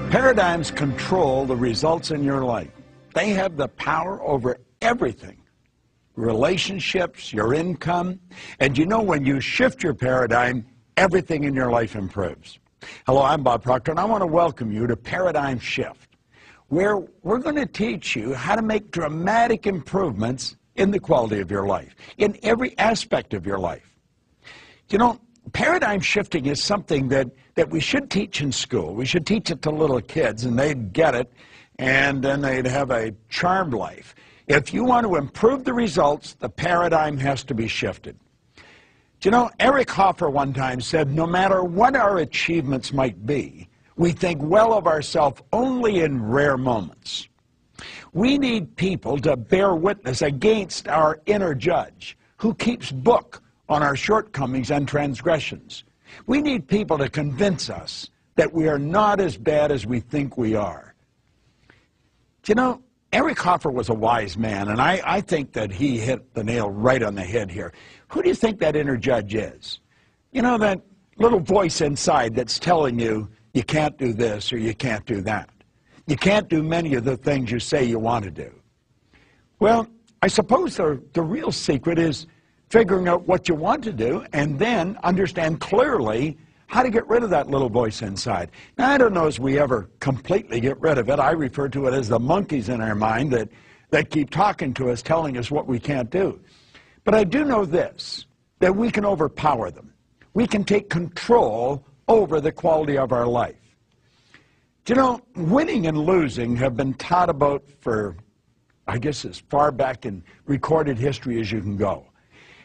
Paradigms control the results in your life. They have the power over everything. Relationships, your income, and you know when you shift your paradigm, everything in your life improves. Hello, I'm Bob Proctor, and I want to welcome you to Paradigm Shift, where we're going to teach you how to make dramatic improvements in the quality of your life, in every aspect of your life. You know, paradigm shifting is something that we should teach in school. We should teach it to little kids, and they'd get it, and then they'd have a charmed life. If you want to improve the results, the paradigm has to be shifted. You know, Eric Hoffer one time said, no matter what our achievements might be, we think well of ourselves only in rare moments. We need people to bear witness against our inner judge, who keeps book on our shortcomings and transgressions. We need people to convince us that we are not as bad as we think we are. You know, Eric Hoffer was a wise man, and I think that he hit the nail right on the head here. Who do you think that inner judge is? You know, that little voice inside that's telling you, you can't do this or you can't do that. You can't do many of the things you say you want to do. Well, I suppose the real secret is figuring out what you want to do and then understand clearly how to get rid of that little voice inside. Now, I don't know if we ever completely get rid of it. I refer to it as the monkeys in our mind that keep talking to us, telling us what we can't do. But I do know this, that we can overpower them. We can take control over the quality of our life. You know, winning and losing have been taught about for, I guess, as far back in recorded history as you can go.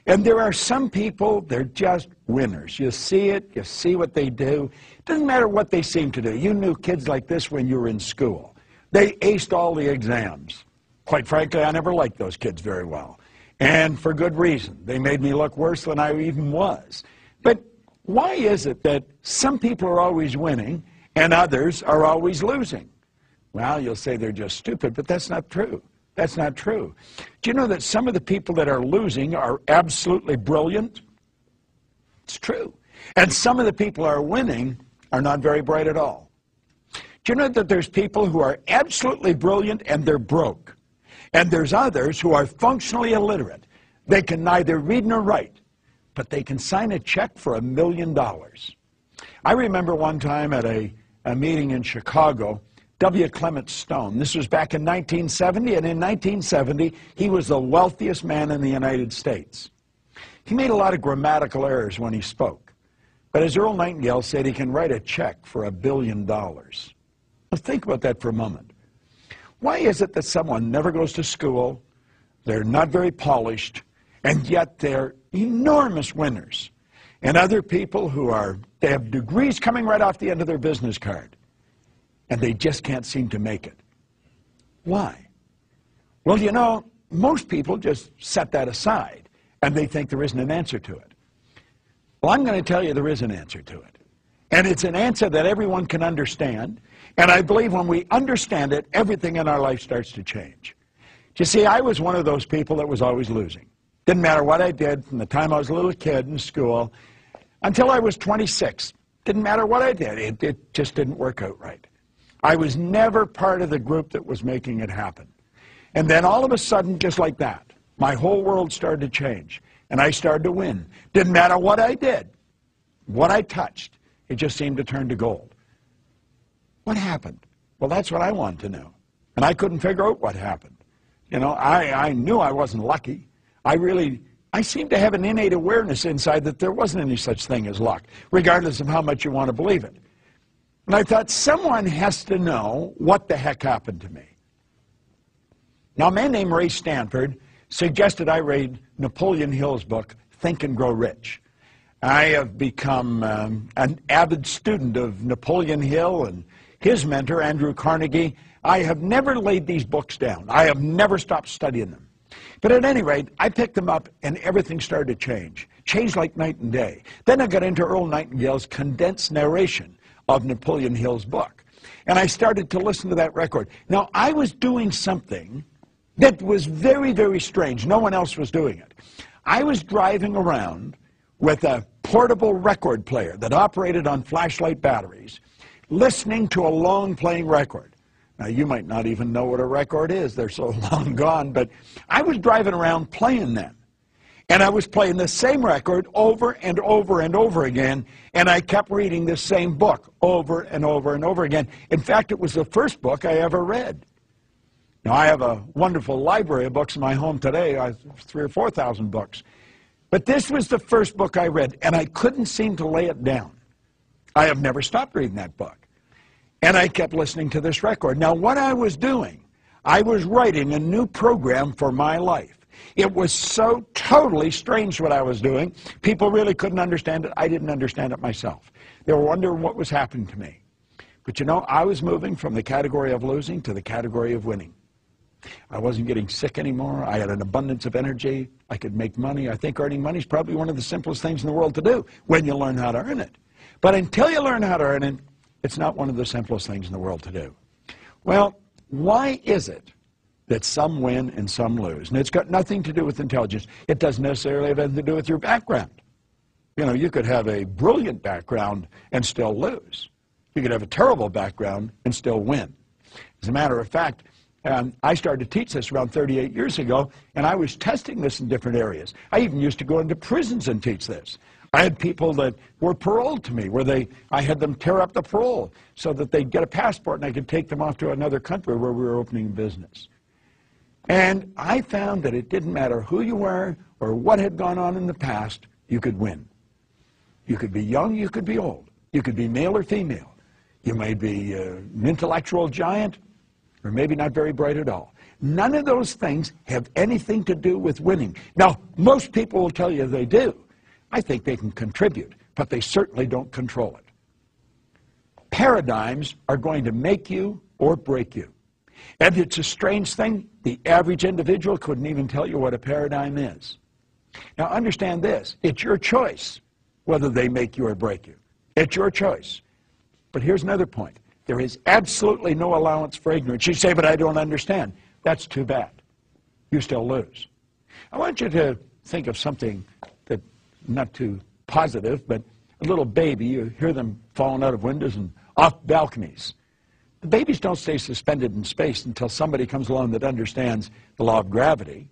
And there are some people, they're just winners. You see it, you see what they do. It doesn't matter what they seem to do. You knew kids like this when you were in school. They aced all the exams. Quite frankly, I never liked those kids very well. And for good reason. They made me look worse than I even was. But why is it that some people are always winning and others are always losing? Well, you'll say they're just stupid, but that's not true. That's not true. Do you know that some of the people that are losing are absolutely brilliant? It's true. And some of the people who are winning are not very bright at all. Do you know that there's people who are absolutely brilliant and they're broke? And there's others who are functionally illiterate. They can neither read nor write, but they can sign a check for $1 million. I remember one time at a meeting in Chicago, W. Clement Stone. This was back in 1970, and in 1970, he was the wealthiest man in the United States. He made a lot of grammatical errors when he spoke, but as Earl Nightingale said, he can write a check for $1 billion. Now think about that for a moment. Why is it that someone never goes to school, they're not very polished, and yet they're enormous winners, and other people they have degrees coming right off the end of their business card, and they just can't seem to make it? Why? Well, you know, most people just set that aside, and they think there isn't an answer to it. Well, I'm going to tell you there is an answer to it. And it's an answer that everyone can understand, and I believe when we understand it, everything in our life starts to change. You see, I was one of those people that was always losing. Didn't matter what I did from the time I was a little kid in school until I was 26. Didn't matter what I did. It just didn't work out right. I was never part of the group that was making it happen. And then all of a sudden, just like that, my whole world started to change, and I started to win. Didn't matter what I did, what I touched, it just seemed to turn to gold. What happened? Well, that's what I wanted to know. And I couldn't figure out what happened. You know, I knew I wasn't lucky. I seemed to have an innate awareness inside that there wasn't any such thing as luck, regardless of how much you want to believe it. And I thought, someone has to know what the heck happened to me. Now, a man named Ray Stanford suggested I read Napoleon Hill's book, Think and Grow Rich. I have become an avid student of Napoleon Hill and his mentor, Andrew Carnegie. I have never laid these books down. I have never stopped studying them. But at any rate, I picked them up and everything started to change. Changed like night and day. Then I got into Earl Nightingale's condensed narration of Napoleon Hill's book. And I started to listen to that record. Now, I was doing something that was very, very strange. No one else was doing it. I was driving around with a portable record player that operated on flashlight batteries, listening to a long playing record. Now, you might not even know what a record is. They're so long gone. But I was driving around playing them. And I was playing the same record over and over and over again. And I kept reading the same book over and over and over again. In fact, it was the first book I ever read. Now, I have a wonderful library of books in my home today. I have 3,000 or 4,000 books. But this was the first book I read, and I couldn't seem to lay it down. I have never stopped reading that book. And I kept listening to this record. Now, what I was doing, I was writing a new program for my life. It was so totally strange what I was doing. People really couldn't understand it. I didn't understand it myself. They were wondering what was happening to me. But you know, I was moving from the category of losing to the category of winning. I wasn't getting sick anymore. I had an abundance of energy. I could make money. I think earning money is probably one of the simplest things in the world to do when you learn how to earn it. But until you learn how to earn it, it's not one of the simplest things in the world to do. Well, why is it that some win and some lose? And it's got nothing to do with intelligence. It doesn't necessarily have anything to do with your background. You know, you could have a brilliant background and still lose. You could have a terrible background and still win. As a matter of fact, I started to teach this around 38 years ago, and I was testing this in different areas. I even used to go into prisons and teach this. I had people that were paroled to me, where I had them tear up the parole so that they'd get a passport and I could take them off to another country where we were opening business. And I found that it didn't matter who you were or what had gone on in the past, you could win. You could be young, you could be old. You could be male or female. You may be an intellectual giant, or maybe not very bright at all. None of those things have anything to do with winning. Now, most people will tell you they do. I think they can contribute, but they certainly don't control it. Paradigms are going to make you or break you. And it's a strange thing. The average individual couldn't even tell you what a paradigm is. Now, understand this. It's your choice whether they make you or break you. It's your choice. But here's another point. There is absolutely no allowance for ignorance. You say, but I don't understand. That's too bad. You still lose. I want you to think of something that, not too positive, but a little baby. You hear them falling out of windows and off balconies. The babies don't stay suspended in space until somebody comes along that understands the law of gravity.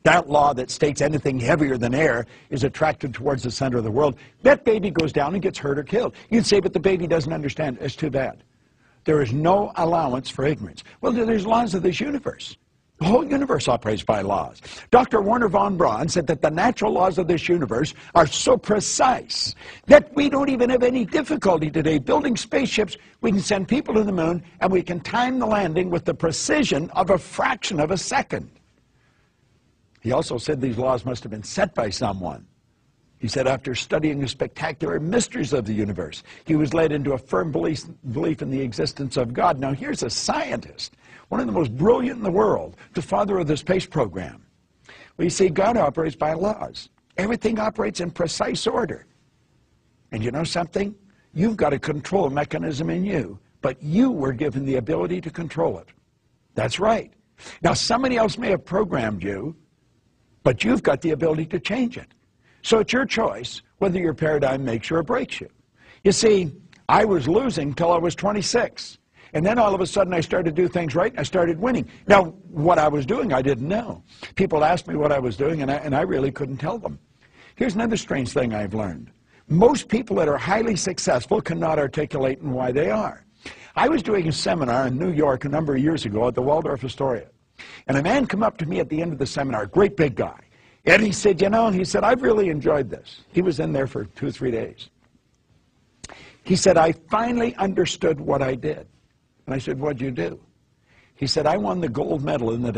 That law that states anything heavier than air is attracted towards the center of the world. That baby goes down and gets hurt or killed. You'd say, but the baby doesn't understand. It's too bad. There is no allowance for ignorance. Well, there's laws of this universe. The whole universe operates by laws. Dr. Werner von Braun said that the natural laws of this universe are so precise that we don't even have any difficulty today building spaceships. We can send people to the moon, and we can time the landing with the precision of a fraction of a second. He also said these laws must have been set by someone. He said after studying the spectacular mysteries of the universe, he was led into a firm belief in the existence of God. Now here's a scientist, one of the most brilliant in the world, the father of the space program. Well, you see, God operates by laws. Everything operates in precise order. And you know something? You've got a control mechanism in you, but you were given the ability to control it. That's right. Now somebody else may have programmed you, but you've got the ability to change it. So it's your choice whether your paradigm makes you or breaks you. You see, I was losing till I was 26. And then all of a sudden I started to do things right, and I started winning. Now, what I was doing, I didn't know. People asked me what I was doing, and I really couldn't tell them. Here's another strange thing I've learned. Most people that are highly successful cannot articulate why they are. I was doing a seminar in New York a number of years ago at the Waldorf Astoria. And a man came up to me at the end of the seminar, a great big guy. And he said, you know, he said, I've really enjoyed this. He was in there for 2 or 3 days. He said, I finally understood what I did. And I said, what'd you do? He said, I won the gold medal in the